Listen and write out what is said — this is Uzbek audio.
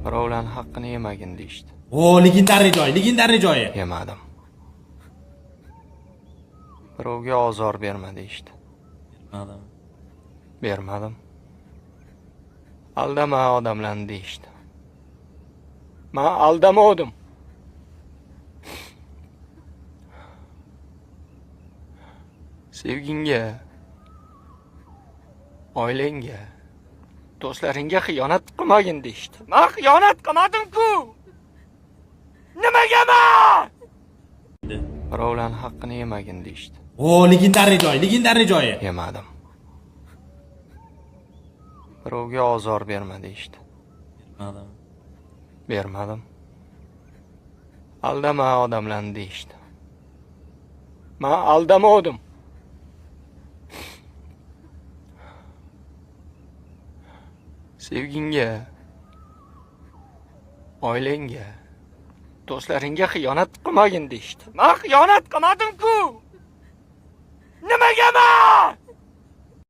Birovlarning haqqini yemagin deyishdi. O legendarniy joyi. Yemadim. Birovga ozor berma deyishdi. Bermadim. Aldama odamlarni deyishdi. Men aldamadim. Sevgingga, oilangga, do'stlaringga xiyonat qilmagin deyishdi. Men xiyonat qilmadim-ku. Nimagaman? Birovlarning haqqini yemagin deyishdi. O legendarniy joyi. Yemadim. Birovga ozor berma deyishdi. Bermadim. Aldama odamlarni deyishdi. Men aldamadim. Sevgingga, oilangga, do'stlaringga xiyonat qilmagin deyishdi. Men xiyonat qilmadim-ku.